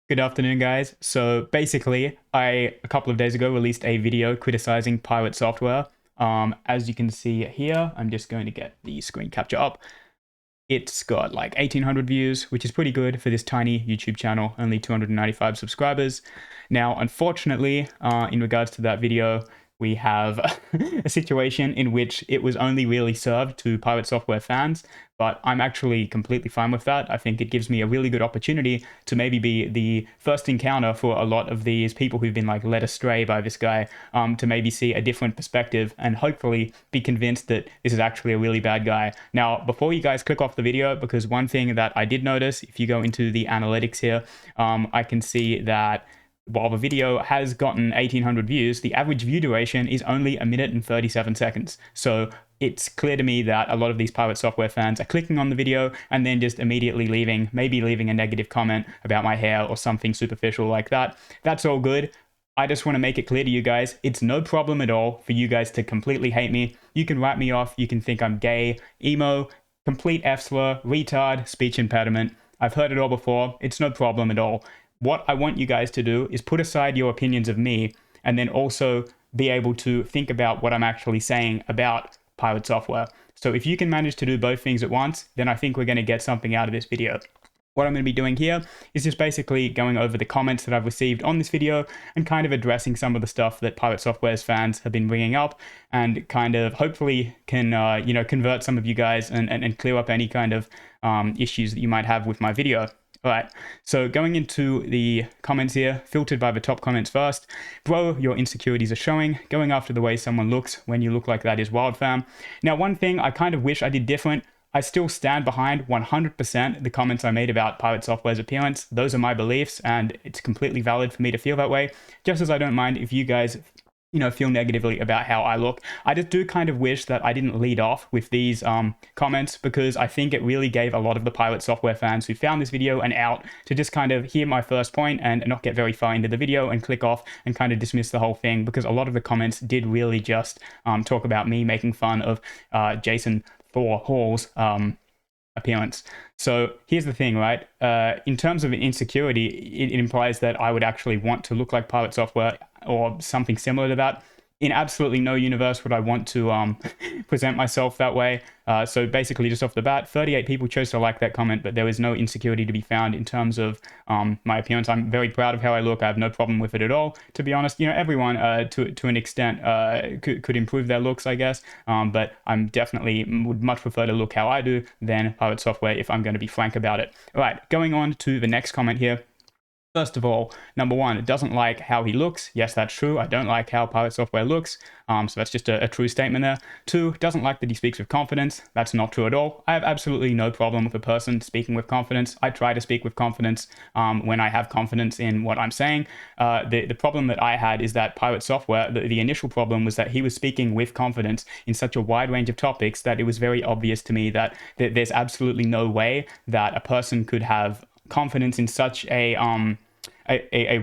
Good afternoon, guys. So basically, I a couple of days ago released a video criticizing pirate software. As you can see here, I'm just going to get the screen capture up. It's got like 1,800 views, which is pretty good for this tiny YouTube channel, only 295 subscribers. Now, unfortunately, in regards to that video, we have a situation in which it was only really served to pirate software fans, but I'm actually completely fine with that. I think it gives me a really good opportunity to maybe be the first encounter for a lot of these people who've been like led astray by this guy, to maybe see a different perspective and hopefully be convinced that this is actually a really bad guy. Now, before you guys click off the video, because one thing that I did notice, if you go into the analytics here, I can see that while the video has gotten 1,800 views, the average view duration is only 1 minute and 37 seconds. So it's clear to me that a lot of these pirate software fans are clicking on the video and then just immediately leaving, maybe leaving a negative comment about my hair or something superficial like that. That's all good. I just want to make it clear to you guys, it's no problem at all for you guys to completely hate me. You can write me off, you can think I'm gay, emo, complete F-slur, retard, speech impediment. I've heard it all before. It's no problem at all. What I want you guys to do is put aside your opinions of me and then also be able to think about what I'm actually saying about pirate software. So if you can manage to do both things at once, then I think we're going to get something out of this video. What I'm going to be doing here is just basically going over the comments that I've received on this video and kind of addressing some of the stuff that Pirate Software's fans have been bringing up, and kind of hopefully can, convert some of you guys and clear up any kind of issues that you might have with my video. All right, so going into the comments here, filtered by the top comments first. Bro, your insecurities are showing. Going after the way someone looks when you look like that is wild, fam. Now, one thing I kind of wish I did different. I still stand behind 100% the comments I made about Pirate Software's appearance. Those are my beliefs, and it's completely valid for me to feel that way, just as I don't mind if you guys feel negatively about how I look. I just do kind of wish that I didn't lead off with these comments, because I think it really gave a lot of the Pirate Software fans who found this video an out to just kind of hear my first point and not get very far into the video and click off and kind of dismiss the whole thing, because a lot of the comments did really just talk about me making fun of Jason Thor Hall's appearance. So here's the thing, right? In terms of an insecurity, it implies that I would actually want to look like Pirate Software or something similar to that. In absolutely no universe would I want to present myself that way. So basically, just off the bat, 38 people chose to like that comment, but there was no insecurity to be found in terms of my appearance. I'm very proud of how I look. I have no problem with it at all. To be honest, everyone to an extent could improve their looks, I guess. But I'm definitely would much prefer to look how I do than Pirate Software if I'm going to be frank about it. All right, going on to the next comment here. First of all, number one, it doesn't like how he looks. Yes, that's true. I don't like how Pirate Software looks. So that's just a true statement there. Two, doesn't like that he speaks with confidence. That's not true at all. I have absolutely no problem with a person speaking with confidence. I try to speak with confidence when I have confidence in what I'm saying. The problem that I had is that Pirate Software, the initial problem was that he was speaking with confidence in such a wide range of topics that it was very obvious to me that there's absolutely no way that a person could have confidence in such a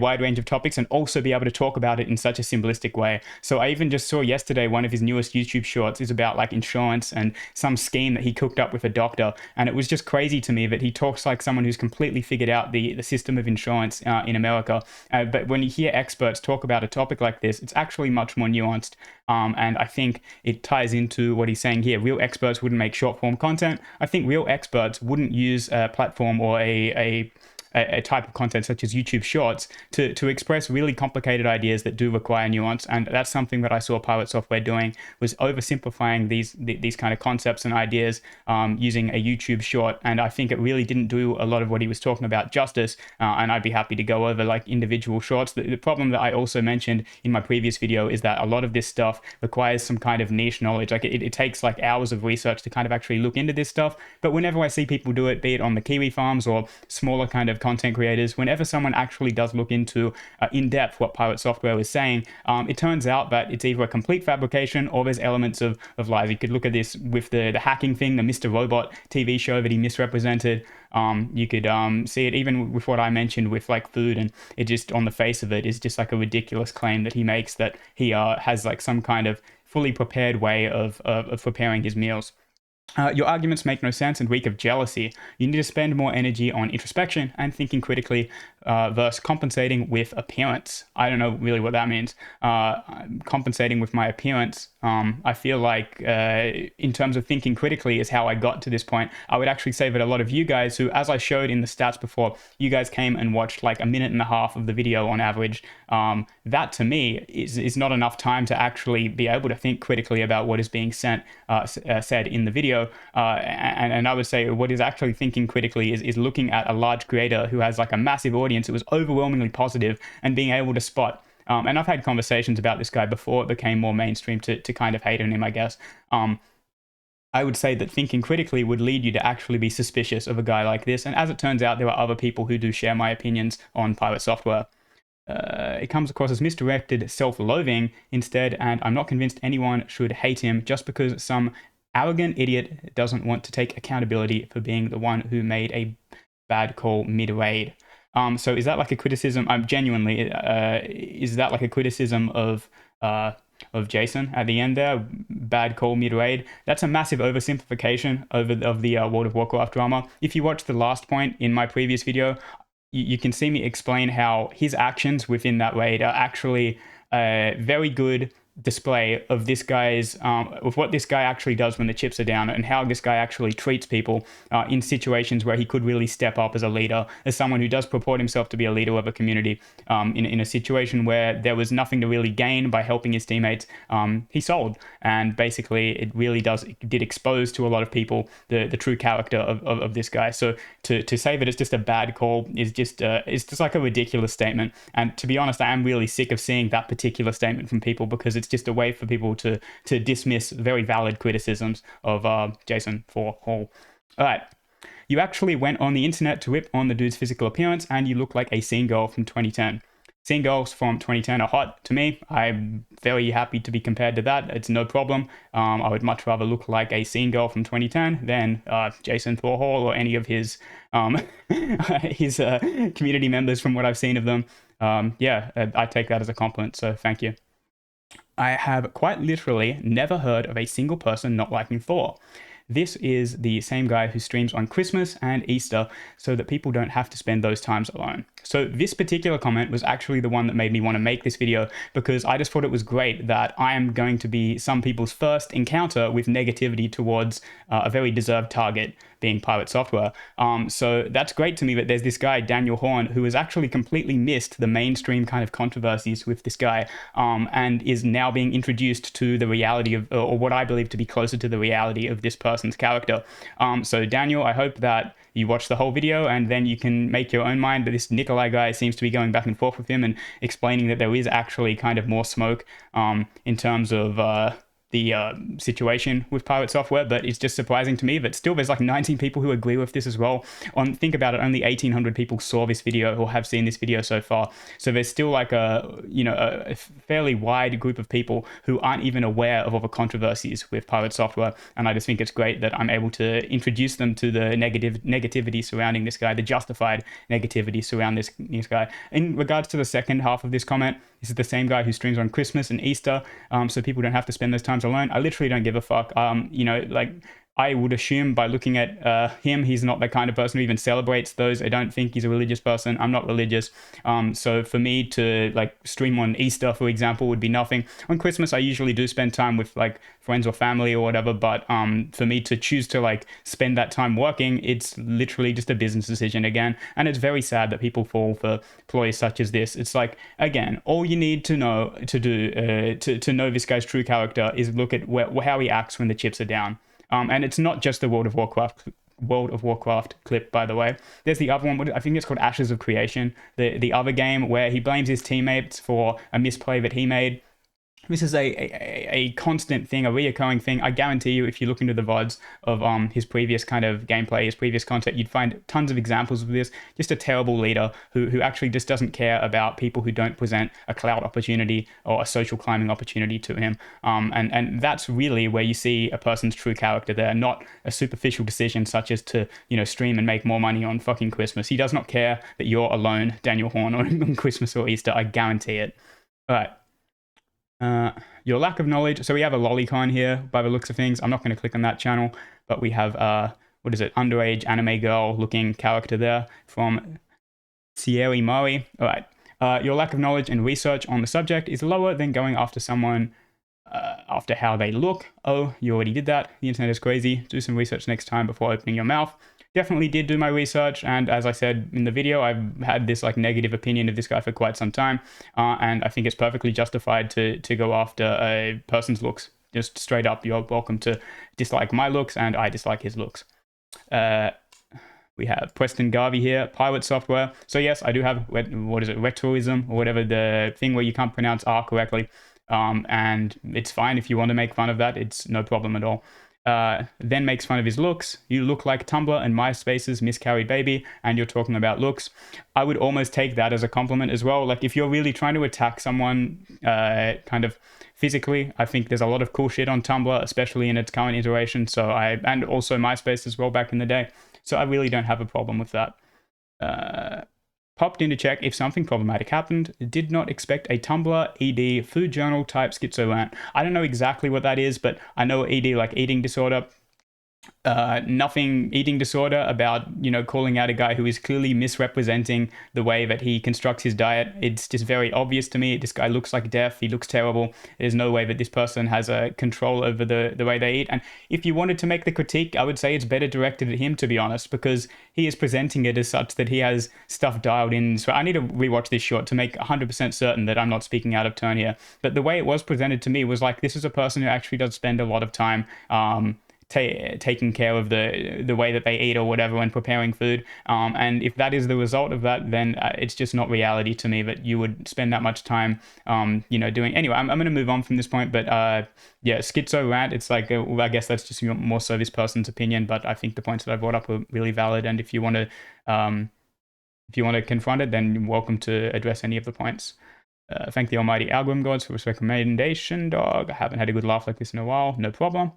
wide range of topics and also be able to talk about it in such a simplistic way. So I even just saw yesterday one of his newest YouTube shorts is about like insurance and some scheme that he cooked up with a doctor, and it was just crazy to me that he talks like someone who's completely figured out the system of insurance in America. But when you hear experts talk about a topic like this, it's actually much more nuanced, and I think it ties into what he's saying here. Real experts wouldn't make short form content. I think real experts wouldn't use a platform or a type of content such as YouTube Shorts to express really complicated ideas that do require nuance. And that's something that I saw Pirate Software doing, was oversimplifying these kind of concepts and ideas using a YouTube short. And I think it really didn't do a lot of what he was talking about justice. And I'd be happy to go over like individual shorts. The problem that I also mentioned in my previous video is that a lot of this stuff requires some kind of niche knowledge. Like it takes like hours of research to kind of actually look into this stuff. But whenever I see people do it, be it on the Kiwi farms or smaller kind of content creators, whenever someone actually does look into in depth what Pirate Software is saying, it turns out that it's either a complete fabrication or there's elements of lies. You could look at this with the hacking thing, the Mr. Robot TV show that he misrepresented. You could see it even with what I mentioned with like food, and it just on the face of it is just like a ridiculous claim that he makes that he has like some kind of fully prepared way of preparing his meals. Your arguments make no sense and reek of jealousy. You need to spend more energy on introspection and thinking critically versus compensating with appearance. I don't know really what that means. Compensating with my appearance, I feel like in terms of thinking critically is how I got to this point. I would actually say that a lot of you guys who, as I showed in the stats before, you guys came and watched like a minute and a half of the video on average. That to me is not enough time to actually be able to think critically about what is being said in the video. And I would say what is actually thinking critically is looking at a large creator who has like a massive audience that was overwhelmingly positive and being able to spot. And I've had conversations about this guy before it became more mainstream to kind of hate on him, I guess. I would say that thinking critically would lead you to actually be suspicious of a guy like this. And as it turns out, there are other people who do share my opinions on Pirate Software. It comes across as misdirected self-loathing instead, and I'm not convinced anyone should hate him just because some arrogant idiot doesn't want to take accountability for being the one who made a bad call mid-raid. So is that like a criticism? I'm genuinely, is that like a criticism of Jason at the end there? Bad call mid-raid. That's a massive oversimplification of the World of Warcraft drama. If you watch the last point in my previous video, you can see me explain how his actions within that raid are actually a very good display of this guy's of what this guy actually does when the chips are down, and how this guy actually treats people in situations where he could really step up as a leader, as someone who does purport himself to be a leader of a community. In a situation where there was nothing to really gain by helping his teammates, he sold, and basically it did expose to a lot of people the true character of this guy. So to say that it's just a bad call is just it's just like a ridiculous statement. And to be honest, I am really sick of seeing that particular statement from people, because it's just a way for people to dismiss very valid criticisms of Jason for Hall. All right. You actually went on the internet to rip on the dude's physical appearance, and you look like a scene girl from 2010. Scene girls from 2010 are hot to me. I'm very happy to be compared to that. It's no problem. I would much rather look like a scene girl from 2010 than Jason Thorhall or any of his his community members from what I've seen of them. Yeah, I take that as a compliment, so thank you. I have quite literally never heard of a single person not liking Thor. This is the same guy who streams on Christmas and Easter so that people don't have to spend those times alone. So this particular comment was actually the one that made me want to make this video, because I just thought it was great that I am going to be some people's first encounter with negativity towards a very deserved target, being Pirate Software. So that's great to me that there's this guy, Daniel Horn, who has actually completely missed the mainstream kind of controversies with this guy, and is now being introduced to the reality of, or what I believe to be closer to the reality of this person's character. So Daniel, I hope that you watch the whole video and then you can make your own mind. But this Nikolai guy seems to be going back and forth with him and explaining that there is actually kind of more smoke in terms of the situation with Pirate Software. But it's just surprising to me that still there's like 19 people who agree with this as well. Think about it, only 1,800 people saw this video or have seen this video so far. So there's still like a fairly wide group of people who aren't even aware of all the controversies with Pirate Software. And I just think it's great that I'm able to introduce them to the negativity surrounding this guy, the justified negativity surrounding this guy. In regards to the second half of this comment, this is the same guy who streams on Christmas and Easter, so people don't have to spend those times alone. I literally don't give a fuck. I would assume by looking at him, he's not the kind of person who even celebrates those. I don't think he's a religious person. I'm not religious. So for me to like stream on Easter, for example, would be nothing. On Christmas, I usually do spend time with like friends or family or whatever. But for me to choose to like spend that time working, it's literally just a business decision again. And it's very sad that people fall for ploys such as this. It's like, again, all you need to know to know this guy's true character is look at how he acts when the chips are down. And it's not just the World of Warcraft clip, by the way. There's the other one, I think it's called Ashes of Creation, the other game where he blames his teammates for a misplay that he made. This is a constant thing, a reoccurring thing. I guarantee you, if you look into the VODs of his previous kind of gameplay, his previous content, you'd find tons of examples of this. Just a terrible leader who actually just doesn't care about people who don't present a clout opportunity or a social climbing opportunity to him. And that's really where you see a person's true character there, not a superficial decision such as to, stream and make more money on fucking Christmas. He does not care that you're alone, Daniel Horn, on Christmas or Easter. I guarantee it. All right. Your lack of knowledge. So we have a lolicon here by the looks of things. I'm not going to click on that channel, but we have underage anime girl looking character there from Sierra Murray. All right. Your lack of knowledge and research on the subject is lower than going after someone after how they look. Oh, you already did that. The internet is crazy. Do some research next time before opening your mouth. Definitely did do my research, and as I said in the video, I've had this like negative opinion of this guy for quite some time, and I think it's perfectly justified to go after a person's looks. Just straight up, you're welcome to dislike my looks, and I dislike his looks. We have Preston Garvey here, Pilot Software. So yes, I do have, what is it, rhetoricism, or whatever, the thing where you can't pronounce R correctly. And it's fine if you want to make fun of that. It's no problem at all. Then makes fun of his looks. You look like Tumblr and MySpace's miscarried baby, and you're talking about looks. I would almost take that as a compliment as well. Like if you're really trying to attack someone kind of physically, I think there's a lot of cool shit on Tumblr, especially in its current iteration. And also MySpace as well back in the day. So I really don't have a problem with that. Popped in to check if something problematic happened. Did not expect a Tumblr, ED, food journal type schizo rant. I don't know exactly what that is, but I know ED, like eating disorder. Nothing eating disorder about, you know, calling out a guy who is clearly misrepresenting the way that he constructs his diet. It's just very obvious to me. This guy looks like death. He looks terrible. There's no way that this person has a control over the way they eat. And if you wanted to make the critique, I would say it's better directed at him, to be honest, because he is presenting it as such that he has stuff dialed in. So I need to rewatch this short to make 100% certain that I'm not speaking out of turn here. But the way it was presented to me was like, this is a person who actually does spend a lot of time taking care of the way that they eat or whatever when preparing food, and if that is the result of that, then it's just not reality to me that you would spend that much time you know, doing. Anyway, I'm going to move on from this point, but yeah, schizo rant, it's like I guess that's just more so this person's opinion, but I think the points that I brought up are really valid, and if you want to confront it, then you're welcome to address any of the points. Thank the almighty algorithm gods for this recommendation, dog. I haven't had a good laugh like this in a while. No problem.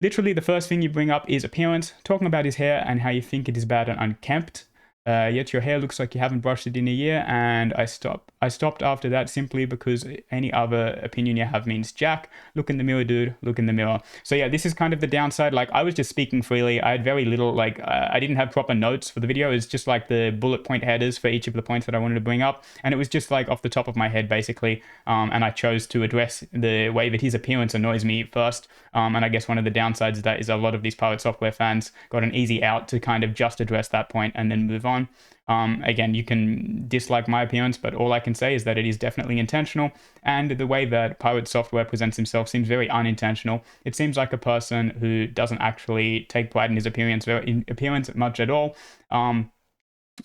Literally, the first thing you bring up is appearance, talking about his hair and how you think it is bad and unkempt. Yet your hair looks like you haven't brushed it in a year, and I stopped after that simply because any other opinion you have means jack. Look in the mirror, dude. Look in the mirror. So yeah, this is kind of the downside. Like, I was just speaking freely. I had very little, like, I didn't have proper notes for the video. It's just like the bullet point headers for each of the points that I wanted to bring up, and it was just like off the top of my head, basically. And I chose to address the way that his appearance annoys me first. And I guess one of the downsides of that is a lot of these Pilot Software fans got an easy out to kind of just address that point and then move on. Again, you can dislike my appearance, but all I can say is that it is definitely intentional, and the way that Pilot Software presents himself seems very unintentional. It seems like a person who doesn't actually take pride in his appearance much at all.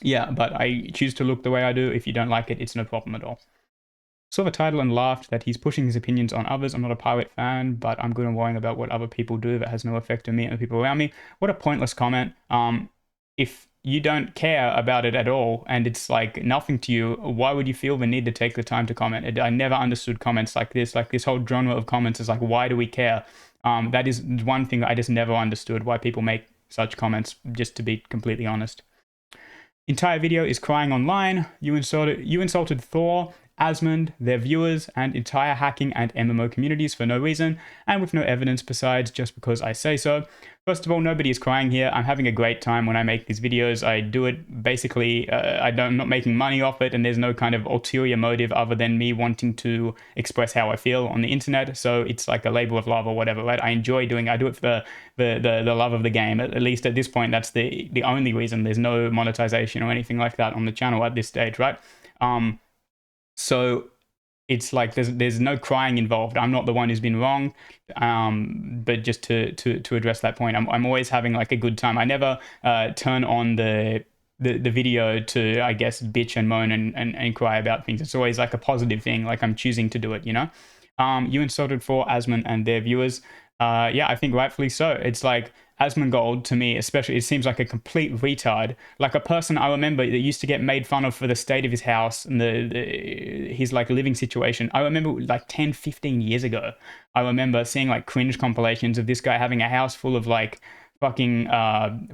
Yeah, but I choose to look the way I do. If you don't like it, it's no problem at all. Saw the title and laughed that he's pushing his opinions on others. I'm not a Pilot fan, but I'm good at worrying about what other people do that has no effect on me and the people around me. What a pointless comment. If you don't care about it at all and it's like nothing to you, why would you feel the need to take the time to comment? I never understood comments like this. Like, this whole genre of comments is like, why do we care? That is one thing I just never understood, why people make such comments, just to be completely honest. Entire video is crying online. You insulted Thor, Asmund, their viewers, and entire hacking and MMO communities for no reason, and with no evidence besides just because I say so. First of all, nobody is crying here. I'm having a great time when I make these videos. I do it basically, I'm not making money off it, and there's no kind of ulterior motive other than me wanting to express how I feel on the internet. So it's like a labor of love or whatever, right? I enjoy doing it. I do it for the love of the game. At least at this point, that's the only reason. There's no monetization or anything like that on the channel at this stage, right? So it's like there's no crying involved. I'm not the one who's been wrong. But just to address that point, I'm always having like a good time. I never turn on the video to, I guess, bitch and moan and cry about things. It's always like a positive thing. Like, I'm choosing to do it, you know? You insulted for Asmund and their viewers. Yeah, I think rightfully so. It's like, Asmongold, to me especially, it seems like a complete retard. Like a person I remember that used to get made fun of for the state of his house and his like living situation. I remember like 10, 15 years ago, I remember seeing like cringe compilations of this guy having a house full of like fucking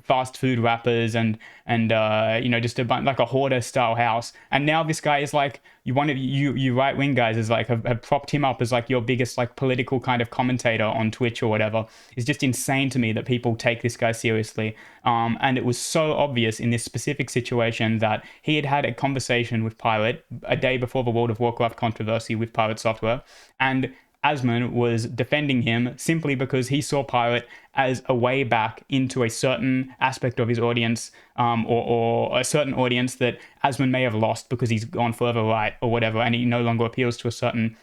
fast food wrappers and you know, just a bunch, like a hoarder style house. And now this guy is like, you right wing guys is like have propped him up as like your biggest like political kind of commentator on Twitch or whatever. It's just insane to me that people take this guy seriously. And it was so obvious in this specific situation that he had had a conversation with Pirate a day before the World of Warcraft controversy with Pirate Software, and Asmon was defending him simply because he saw Pirate as a way back into a certain aspect of his audience, or a certain audience that Asmon may have lost because he's gone further right or whatever, and he no longer appeals to a certain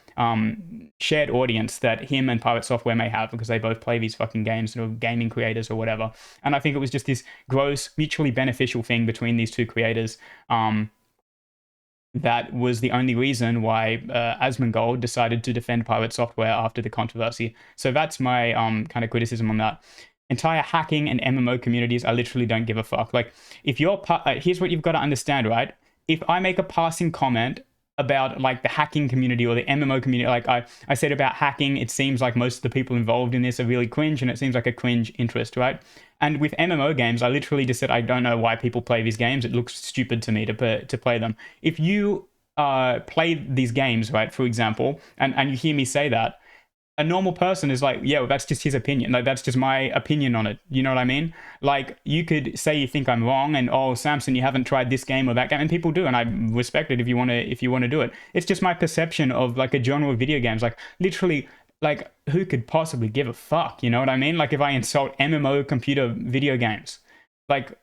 shared audience that him and Pirate Software may have because they both play these fucking games, or gaming creators or whatever. And I think it was just this gross, mutually beneficial thing between these two creators. That was the only reason why Asmongold decided to defend Pirate Software after the controversy. So that's my kind of criticism on that. Entire hacking and MMO communities, I literally don't give a fuck. Like, if you're here's what you've got to understand, right? If I make a passing comment about like the hacking community or the MMO community, like I said about hacking, it seems like most of the people involved in this are really cringe, and it seems like a cringe interest, right? And with MMO games, I literally just said, I don't know why people play these games. It looks stupid to me to play them. If you play these games, right, for example, and you hear me say that, a normal person is like, yeah, well, that's just his opinion. Like, that's just my opinion on it. You know what I mean? Like, you could say you think I'm wrong, and oh, Samson, you haven't tried this game or that game, and people do, and I respect it if you want to do it. It's just my perception of like a genre of video games. Like, literally, like, who could possibly give a fuck? You know what I mean? Like, if I insult MMO computer video games, like,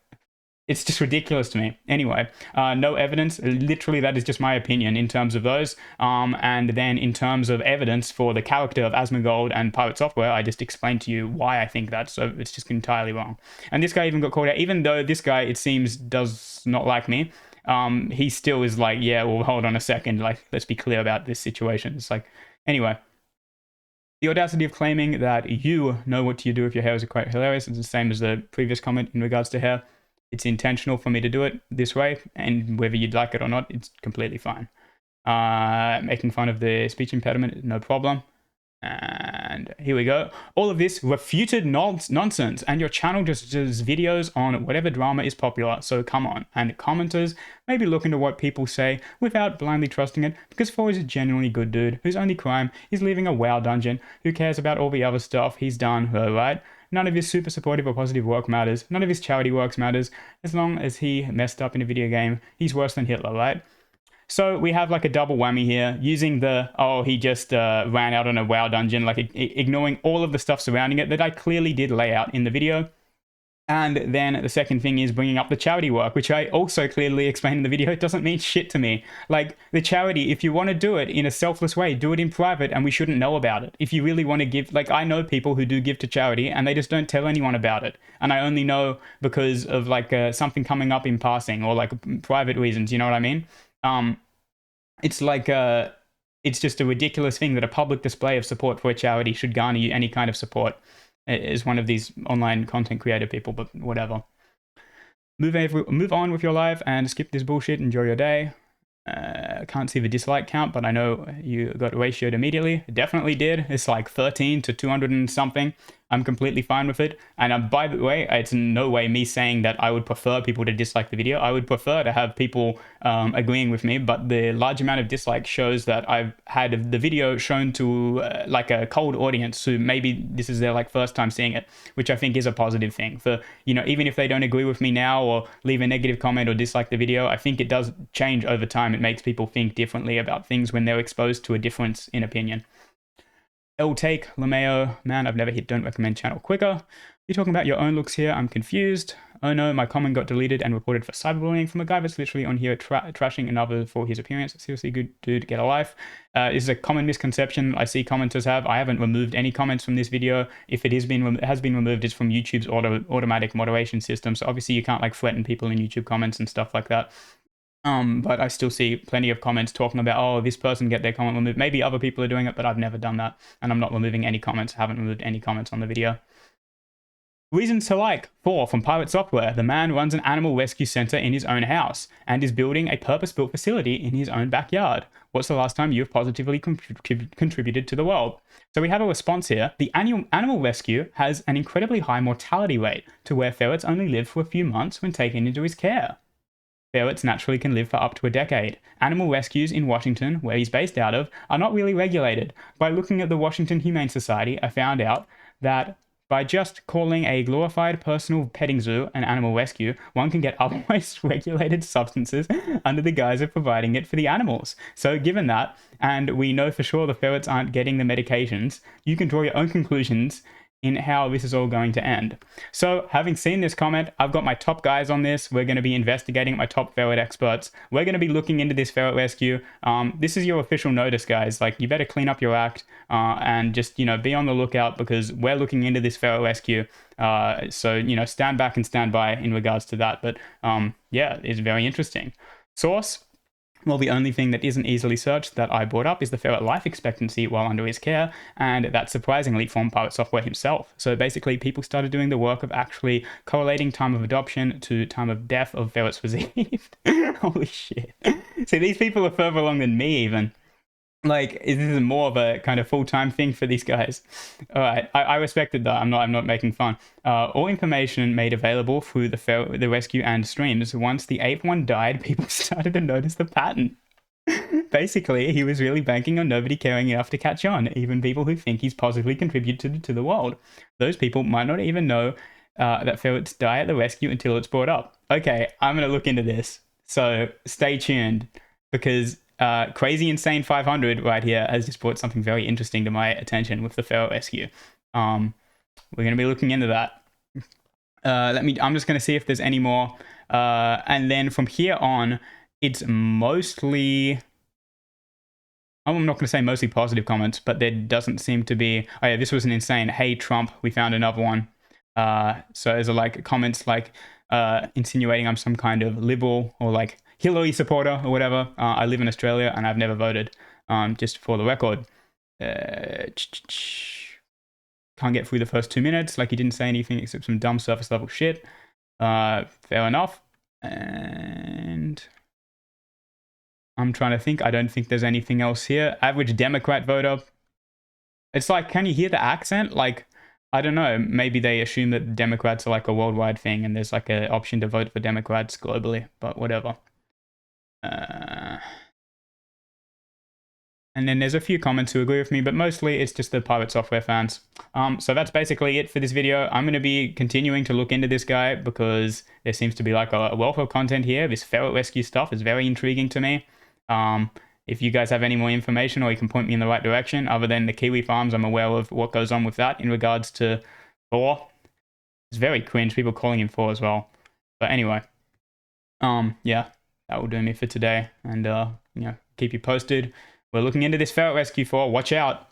it's just ridiculous to me. Anyway, no evidence. Literally, that is just my opinion in terms of those. And then in terms of evidence for the character of Asmongold and Pirate Software, I just explained to you why I think that. So it's just entirely wrong. And this guy even got called out, even though this guy, it seems, does not like me. He still is like, yeah, well, hold on a second. Like, let's be clear about this situation. It's like, anyway. The audacity of claiming that you know what you do if your hair is quite hilarious is the same as the previous comment in regards to hair. It's intentional for me to do it this way, and whether you'd like it or not, it's completely fine. Making fun of the speech impediment, no problem. And here we go. All of this refuted nonsense, and your channel just does videos on whatever drama is popular, so come on. And commenters, maybe look into what people say without blindly trusting it, because Four is a genuinely good dude whose only crime is leaving a WoW dungeon. Who cares about all the other stuff he's done, right? None of his super supportive or positive work matters. None of his charity works matters. As long as he messed up in a video game, he's worse than Hitler, right? So we have like a double whammy here, using the, oh, he just ran out on a WoW dungeon, like ignoring all of the stuff surrounding it that I clearly did lay out in the video. And then the second thing is bringing up the charity work, which I also clearly explained in the video. It doesn't mean shit to me. Like, the charity, if you want to do it in a selfless way, do it in private, and we shouldn't know about it. If you really want to give, like, I know people who do give to charity and they just don't tell anyone about it. And I only know because of like something coming up in passing, or like private reasons, you know what I mean? It's like it's just a ridiculous thing that a public display of support for a charity should garner you any kind of support. Is one of these online content creator people, but whatever. Move on with your life and skip this bullshit. Enjoy your day. Can't see the dislike count, but I know you got ratioed immediately. Definitely did. It's like 13 to 200 and something. I'm completely fine with it. And by the way, it's in no way me saying that I would prefer people to dislike the video. I would prefer to have people agreeing with me, but the large amount of dislikes shows that I've had the video shown to like a cold audience who maybe this is their like first time seeing it, which I think is a positive thing. For, you know, even if they don't agree with me now or leave a negative comment or dislike the video, I think it does change over time. It makes people think differently about things when they're exposed to a difference in opinion. Take Lameo, man, I've never hit don't recommend channel quicker. You're talking about your own looks here. I'm confused. Oh no, my comment got deleted and reported for cyberbullying from a guy that's literally on here trashing another for his appearance. Seriously, good dude, get a life. This is a common misconception I see commenters have. I haven't removed any comments from this video. If it has been removed, it's from YouTube's automatic moderation system. So obviously you can't like threaten people in YouTube comments and stuff like that. But I still see plenty of comments talking about, oh, this person get their comment removed. Maybe other people are doing it, but I've never done that. And I'm not removing any comments. I haven't removed any comments on the video. Reasons to like. 4. From Pirate Software. The man runs an animal rescue center in his own house and is building a purpose-built facility in his own backyard. What's the last time you've positively contributed to the world? So we have a response here. The animal rescue has an incredibly high mortality rate to where ferrets only live for a few months when taken into his care. Ferrets naturally can live for up to a decade. Animal rescues in Washington, where he's based out of, are not really regulated. By looking at the Washington Humane Society, I found out that by just calling a glorified personal petting zoo an animal rescue, one can get otherwise regulated substances under the guise of providing it for the animals. So given that, and we know for sure the ferrets aren't getting the medications, you can draw your own conclusions in how this is all going to end. So having seen this comment, I've got my top guys on this. We're going to be investigating my top ferret experts. We're going to be looking into this ferret rescue. This is your official notice, guys. Like, you better clean up your act and just, be on the lookout, because we're looking into this ferret rescue. So, stand back and stand by in regards to that. But yeah, it's very interesting. Source. Well, the only thing that isn't easily searched that I brought up is the ferret life expectancy while under his care, and that's surprisingly from Pirate Software himself. So basically, people started doing the work of actually correlating time of adoption to time of death of ferrets received. Holy shit. See, these people are further along than me even. Like, this is more of a kind of full-time thing for these guys. All right, I respect it though. I'm not making fun. All information made available through the rescue and streams. Once the 8th one died, people started to notice the pattern. Basically, he was really banking on nobody caring enough to catch on, even people who think he's positively contributed to the world. Those people might not even know that ferrets die at the rescue until it's brought up. Okay, I'm going to look into this. So stay tuned, because Crazy Insane 500 right here has just brought something very interesting to my attention with the ferret rescue. We're going to be looking into that. I'm just going to see if there's any more. And then from here on, it's mostly, I'm not going to say mostly positive comments, but there doesn't seem to be, oh yeah, this was an insane, hey Trump, we found another one. So there's comments like insinuating I'm some kind of liberal or like Hillary supporter or whatever. I live in Australia and I've never voted, just for the record. Can't get through the first 2 minutes. Like, he didn't say anything except some dumb surface level shit. Fair enough. And I'm trying to think. I don't think there's anything else here. Average Democrat voter. It's like, can you hear the accent? Like, I don't know. Maybe they assume that Democrats are like a worldwide thing and there's like an option to vote for Democrats globally, but whatever. And then there's a few comments who agree with me, but mostly it's just the Pirate Software fans. So that's basically it for this video. I'm going to be continuing to look into this guy because there seems to be like a wealth of content here. This ferret rescue stuff is very intriguing to me. If you guys have any more information, or you can point me in the right direction, other than the Kiwi farms, I'm aware of what goes on with that in regards to Thor. It's very cringe, people calling him Thor as well. But anyway, yeah, that will do me for today. And, keep you posted. We're looking into this ferret rescue, Thor. Watch out.